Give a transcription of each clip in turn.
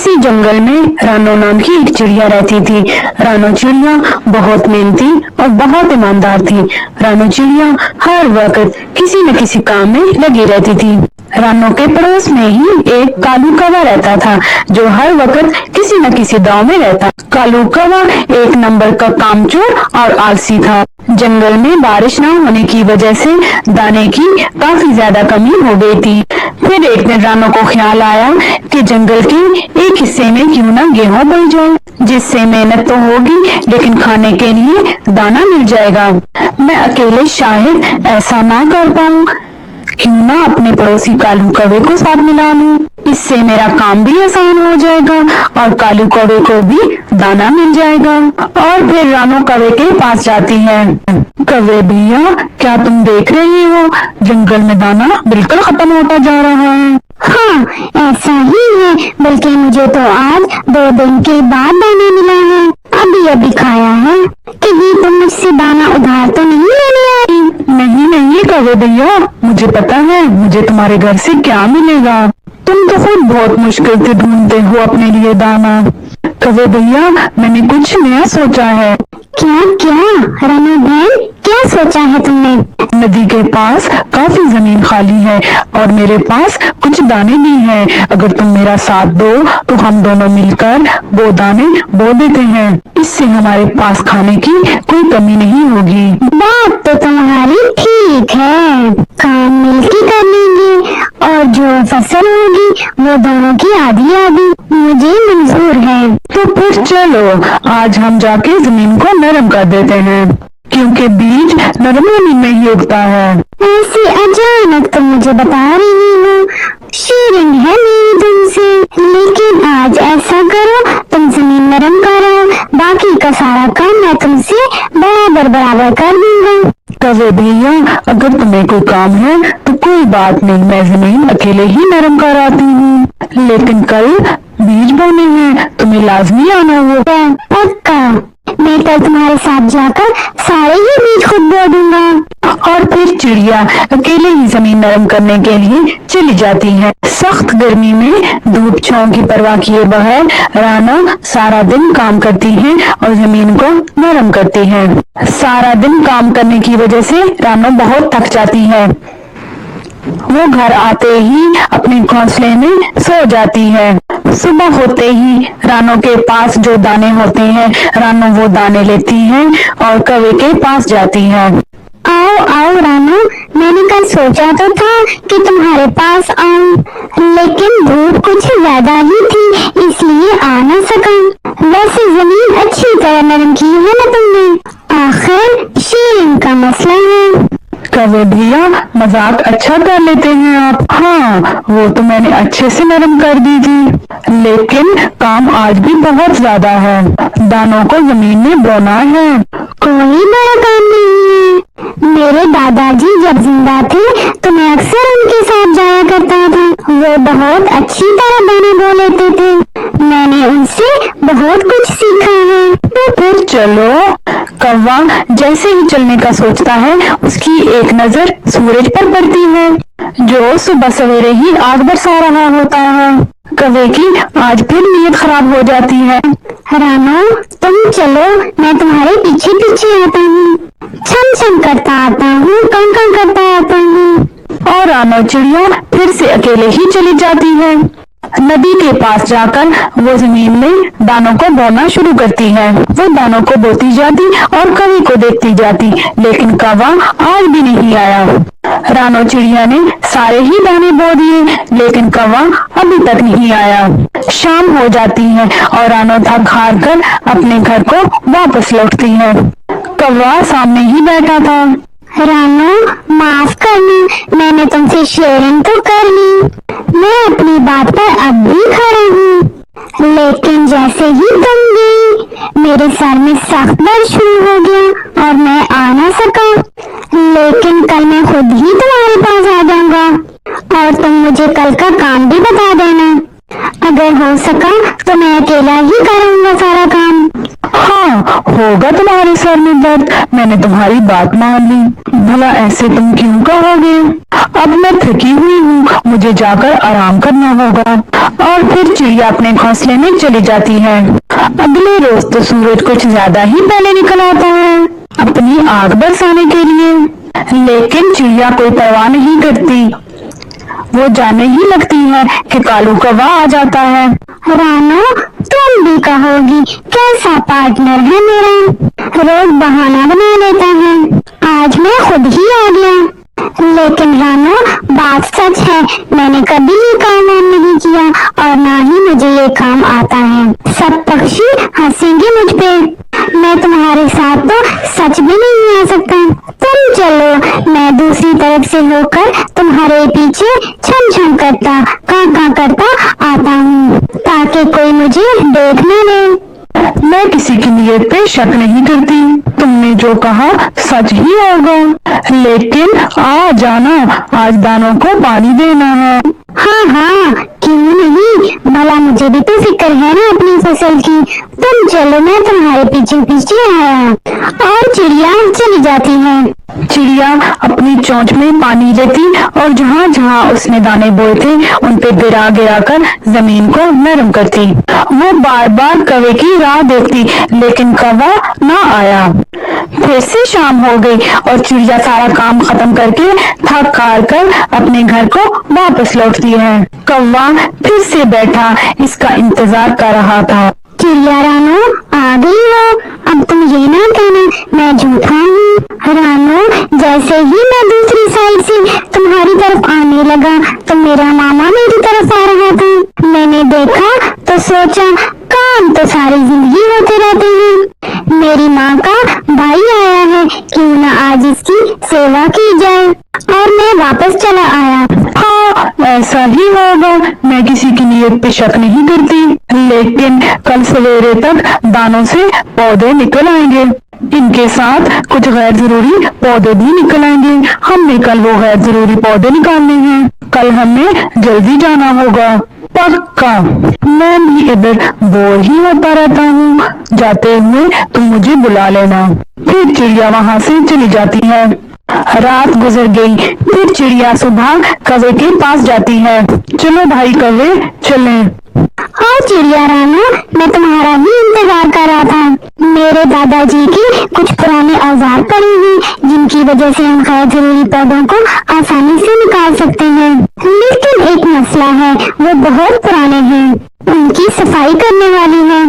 इसी जंगल में रानो नाम की एक चिड़िया रहती थी। रानो चिड़िया बहुत मेहनती और बहुत ईमानदार थी। रानो चिड़िया हर वक्त किसी न किसी काम में लगी रहती थी। रानो के पड़ोस में ही एक कालू कौवा रहता था, जो हर वक्त किसी न किसी दांव में रहता। कालू कौवा एक नंबर का कामचोर और आलसी था। जंगल में बारिश न होने की वजह से दाने की काफी ज्यादा कमी हो गई थी। फिर एक दिन रानो को ख्याल आया कि जंगल के एक हिस्से में क्यों न गेहूं बोई जाए, जिससे मेहनत तो होगी लेकिन खाने के लिए दाना मिल जाएगा। मैं अकेले शायद ऐसा ना कर पाऊं, क्यों ना अपने पड़ोसी कालू कौवे को साथ मिला लूं, इससे मेरा काम भी आसान हो जाएगा और कालू कौवे को भी दाना मिल जाएगा। और फिर रानो कौवे के पास जाती है। कौवे भैया, क्या तुम देख रही हो, जंगल में दाना बिल्कुल खत्म होता जा रहा है। हाँ, ऐसा ही है, बल्कि मुझे तो आज 2 दिन के बाद दाना मिला है। अभी अभी खाया है। कहीं तुम मुझसे दाना उधार तो नहीं लेने आई? नहीं नहीं कौवे भैया, मुझे पता है मुझे तुम्हारे घर से क्या मिलेगा। तुम तो खुद बहुत मुश्किल से ढूंढते हो अपने लिए दाना। कौवे भैया, मैंने कुछ नया सोचा है। क्या क्या रानो बहन, क्या सोचा है तुमने? नदी के पास काफी जमीन खाली है और मेरे पास कुछ दाने भी हैं। अगर तुम मेरा साथ दो तो हम दोनों मिलकर वो दाने बो देते हैं। इससे हमारे पास खाने की कोई कमी नहीं होगी। बात तो तुम्हारी ठीक है, काम मिलकर कर लेंगे और जो फसल होगी वो दोनों की आधी आधी मुझे मंजूर है। तो फिर चलो आज हम जाके जमीन को नरम कर देते हैं, क्योंकि बीज नरम जमीन में ही उगता है। ऐसे अचानक तुम मुझे बता रही हो, शेयरिंग है मेरी तुमसे। लेकिन आज ऐसा करो, तुम जमीन नरम करो, बाकी का सारा काम मैं तुमसे बराबर बराबर कर दूंगा। कौवे भैया, अगर तुम्हें कोई काम है तो कोई बात नहीं, मैं जमीन अकेले ही नरम कर आती हूँ। लेकिन कल बीज बोने हैं, तुम्हें लाजमी आना होगा। पक्का, मैं कल तुम्हारे साथ जाकर सारे ही बीज खुद बो दूंगा। और फिर चिड़िया अकेले ही जमीन नरम करने के लिए चली जाती है। सख्त गर्मी में धूप छांव की परवाह किए बगैर रानो सारा दिन काम करती है और जमीन को नरम करती है। सारा दिन काम करने की वजह से रानो बहुत थक जाती है। वो घर आते ही अपने घोंसले में सो जाती है। सुबह होते ही रानो के पास जो दाने होते हैं, रानो वो दाने लेती है और कौवे के पास जाती है। आओ आओ रानो, मैंने कल सोचा तो था कि तुम्हारे पास आऊं, लेकिन धूप कुछ ज्यादा ही थी इसलिए आ ना सका। वैसे जमीन अच्छी तरह नरम की है ना तुमने, आखिर शेयरिंग का मसला है। कौवे भैया, मजाक अच्छा कर लेते हैं आप। हाँ, वो तो मैंने अच्छे से नरम कर दी थी, लेकिन काम आज भी बहुत ज्यादा है। दानों को जमीन में बोना है। कोई बड़ा काम नहीं है। मेरे दादाजी जब जिंदा थे तो मैं अक्सर उनके साथ जाया करता था। वो बहुत अच्छी तरह दाने बो लेते थे, मैंने उनसे बहुत कुछ सीखा है। तो फिर चलो। कौवा जैसे ही चलने का सोचता है, उसकी एक नजर सूरज पर पड़ती है, जो सुबह सवेरे ही आग बरसा रहा होता है। कौवे की आज फिर नीयत खराब हो जाती है। रानो, तुम चलो, मैं तुम्हारे पीछे पीछे आता हूँ, छम छम करता आता हूँ, कं कं करता आता हूँ। और रानो चिड़िया फिर से अकेले ही चली जाती है। नदी के पास जाकर वो जमीन में दानों को बोना शुरू करती है। वो दानों को बोती जाती और कौवे को देखती जाती, लेकिन कौवा आज भी नहीं आया। रानो चिड़िया ने सारे ही दाने बो दिए, लेकिन कौवा अभी तक नहीं आया। शाम हो जाती है और रानो थक हार कर अपने घर को वापस लौटती है। कौवा सामने ही बैठा था। रानो, माफ करना, मैंने तुमसे शेयरिंग तो कर ली, मैं अपनी बात पर अब भी खड़ा हूँ। लेकिन जैसे ही तुम गई, मेरे सर में सख्त दर्द शुरू हो गया और मैं आ ना सका। लेकिन कल मैं खुद ही तुम्हारे पास आ जाऊंगा और तुम मुझे कल का काम भी बता देना। अगर हो सका तो मैं अकेला ही करूंगा सारा काम। हाँ, होगा तुम्हारे सर में दर्द, मैंने तुम्हारी बात मान ली। भला ऐसे तुम क्यों कहोगे? अब मैं थकी हुई हूँ, मुझे जाकर आराम करना होगा। और फिर चिड़िया अपने घोंसले में चली जाती है। अगले रोज तो सूरज कुछ ज्यादा ही पहले निकल आता है अपनी आग बरसाने के लिए, लेकिन चिड़िया कोई परवाह नहीं करती। वो जाने ही लगती है कि कालू कौवा आ जाता है। रानो, तुम भी कहोगी कैसा पार्टनर है मेरा, रोज बहाना बना लेता है। आज मैं खुद ही आ गया। लेकिन रानो, बात सच है, मैंने कभी ये काम नहीं किया और ना ही मुझे ये काम आता है। सब पक्षी हंसेंगे मुझ पे। मैं तुम्हारे साथ तो सच भी नहीं आ सकता। तुम चलो, मैं दूसरी तरफ से होकर तुम्हारे पीछे छम छम करता, कां करता आता हूँ, ताकि कोई मुझे देख न ले। मैं किसी की नीयत पे शक नहीं करती, तुमने जो कहा सच ही होगा। लेकिन आ जाना, आज दानों को पानी देना है। हाँ हाँ, क्यों नहीं, भला मुझे भी तो फिक्र है ना अपनी फसल की। तुम चलो, मैं तुम्हारे पीछे पीछे आया। और चिड़िया चली जाती है। चिड़िया अपनी चोंच में पानी लेती और जहाँ जहाँ उसने दाने बोए थे उन पे गिरा गिरा कर जमीन को नरम करती। वो बार बार कौवे की राह देखती, लेकिन कौवा ना आया। फिर से शाम हो गई और चिड़िया सारा काम खत्म करके थक हार कर अपने घर को वापस लौटती है। कौवा फिर से बैठा इसका इंतजार कर रहा था। चिड़िया रानो, आ गई हो। अब तुम ये ना कहना मैं झूठा हूँ। रानो, जैसे ही मैं दूसरी साइड से तुम्हारी तरफ आने लगा तो मेरा मामा मेरी तरफ आ रहा था। मैंने देखा तो सोचा काम तो सारी जिंदगी होते रहते हैं, मेरी माँ का भाई आया है, क्यों ना आज इसकी सेवा की जाए। और मैं वापस चला आया। हाँ, ऐसा ही होगा। मैं किसी की नीयत पे शक नहीं करती, लेकिन कल सवेरे तक दानों से पौधे निकल आएंगे। इनके साथ कुछ गैर जरूरी पौधे भी निकल आएंगे। हमने कल वो गैर जरूरी पौधे निकालने हैं। कल हमें जल्दी जाना होगा, पक्का। मैं भी इधर बोर ही होता रहता हूँ, जाते हुए तुम मुझे बुला लेना। फिर चिड़िया वहाँ से चली जाती है। रात गुजर गई, फिर चिड़िया सुबह कौवे के पास जाती है। चलो भाई कौवे, चलें। हाँ चिड़िया रानो, मैं तुम्हारा ही इंतजार कर रहा था। मेरे दादाजी के कुछ पुराने औजार पड़े हैं, जिनकी वजह से हम गैर जरूरी पौधों को आसानी से निकाल सकते हैं। लेकिन एक मसला है, वो बहुत पुराने हैं, उनकी सफाई करने वाली है।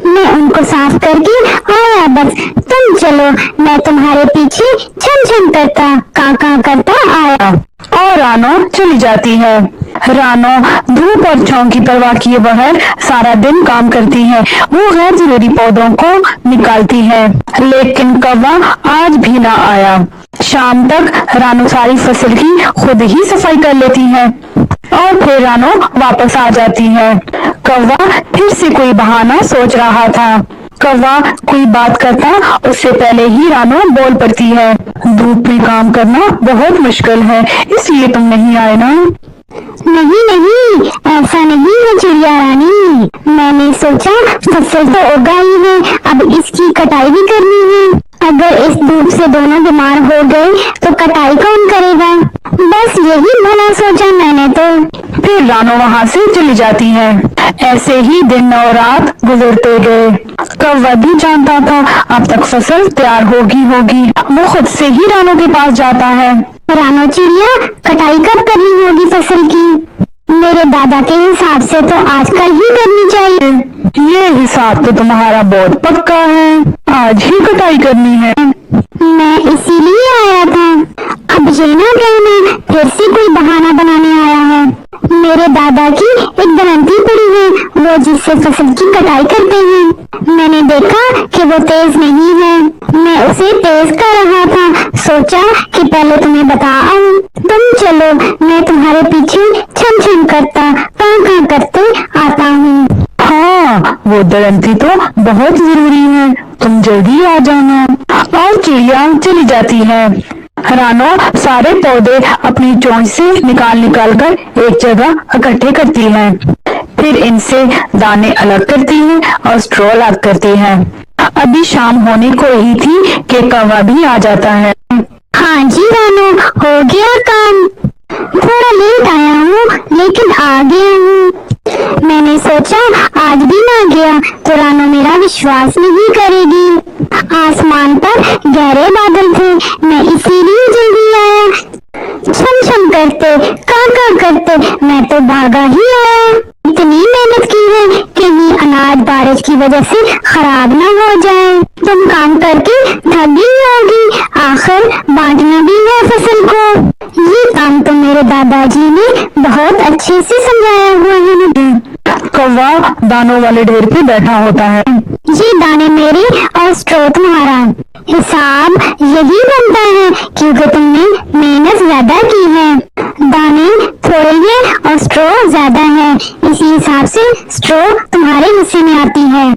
मैं उनको साफ करके आया बस। तुम चलो, मैं तुम्हारे पीछे छम छम करता, कां करता आया। और रानो चली जाती है। रानो धूप और छांव की परवाह किए बगैर सारा दिन काम करती है। वो गैर जरूरी पौधों को निकालती है, लेकिन कौवा आज भी ना आया। शाम तक रानो सारी फसल की खुद ही सफाई कर लेती है और फिर रानो वापस आ जाती है। कौवा फिर से कोई बहाना सोच रहा था। कौवा कोई बात करता उससे पहले ही रानो बोल पड़ती है। धूप में काम करना बहुत मुश्किल है, इसलिए तुम नहीं आए ना? नहीं नहीं, ऐसा नहीं है चिड़िया रानी। मैंने सोचा फसल तो उगाई है, अब इसकी कटाई भी करनी है। अगर इस धूप से दोनों बीमार हो गए तो कटाई कौन करेगा? बस यही भला सोचा मैंने तो। फिर रानो वहाँ से चली जाती है। ऐसे ही दिन और रात गुजरते गए। कौवा भी जानता था अब तक फसल तैयार होगी। वो खुद से ही रानो के पास जाता है। रानो चिड़िया, कटाई कब करनी होगी फसल की? मेरे दादा के हिसाब से तो आजकल ही करनी चाहिए। ये हिसाब तो तुम्हारा बहुत पक्का है, आज ही कटाई करनी है। मैं इसीलिए आया था। अब ये ना कहना फिर से कोई बहाना बनाने आया है। मेरे दादा की एक दलंती पड़ी है, वो जिससे फसल की कटाई करते हैं। मैंने देखा कि वो तेज नहीं है, मैं उसे तेज कर रहा था। सोचा कि पहले तुम्हें बता आऊं। तुम चलो, मैं तुम्हारे पीछे छम छम करता, कां करते आता हूँ। हाँ, वो दलंती तो बहुत जरूरी है, तुम जल्दी आ जाना। और चिड़िया चली जाती है। रानो सारे पौधे अपनी चोंच से निकाल कर एक जगह इकट्ठे करती है। फिर इनसे दाने अलग करती है और स्ट्रॉ अलग करती है। अभी शाम होने को ही थी कि कौवा भी आ जाता है। हाँ जी रानो, हो गया काम। थोड़ा लेट आया हूँ लेकिन आ गया हूँ। मैंने सोचा आज भी ना गया तो रानो मेरा विश्वास नहीं करेगी। आसमान पर गहरे बादल थे, मैं इसीलिए जल्दी आया। छम छम करते, काका करते मैं तो भागा ही आया। इतनी मेहनत की है, कहीं अनाज बारिश की वजह से खराब ना हो जाए। तुम काम करके थक गई होगी, आखिर बांटना भी है फसल को। ये काम तो मेरे दादाजी ने बहुत अच्छे से समझाया हुआ है। कौवा दानों वाले ढेर पे बैठा होता है। ये दाने मेरे और स्ट्रो तुम्हारा। हिसाब यही बनता है क्योंकि तुमने मेहनत ज्यादा की है। दाने थोड़े हैं और स्ट्रो ज्यादा है, इसी हिसाब से स्ट्रो तुम्हारे हिस्से में आती है।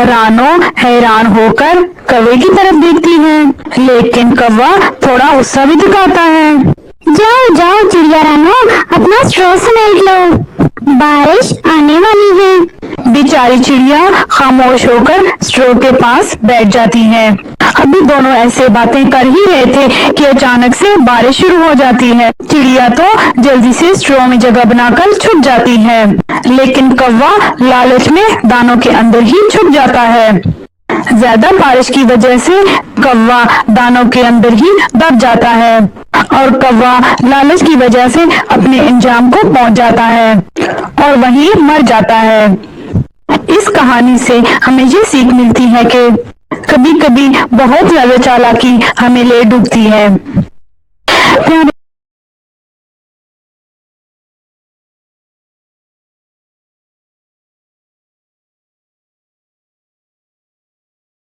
रानो हैरान होकर कौवे की तरफ देखती है, लेकिन कौवा थोड़ा गुस्सा भी दिखाता है। जाओ जाओ चिड़िया रानो, अपना स्ट्रो समेट लो, बारिश आने वाली है। बेचारी चिड़िया खामोश होकर स्ट्रो के पास बैठ जाती है। अभी दोनों ऐसे बातें कर ही रहे थे कि अचानक से बारिश शुरू हो जाती है। चिड़िया तो जल्दी से स्ट्रो में जगह बनाकर छुप जाती है, लेकिन कौवा लालच में दानों के अंदर ही छुप जाता है। ज्यादा बारिश की वजह से कौवा दानों के अंदर ही दब जाता है और कौवा लालच की वजह से अपने अंजाम को पहुंच जाता है और वहीं मर जाता है। इस कहानी से हमें ये सीख मिलती है कि कभी कभी बहुत ज्यादा चालाकी हमें ले डूबती है।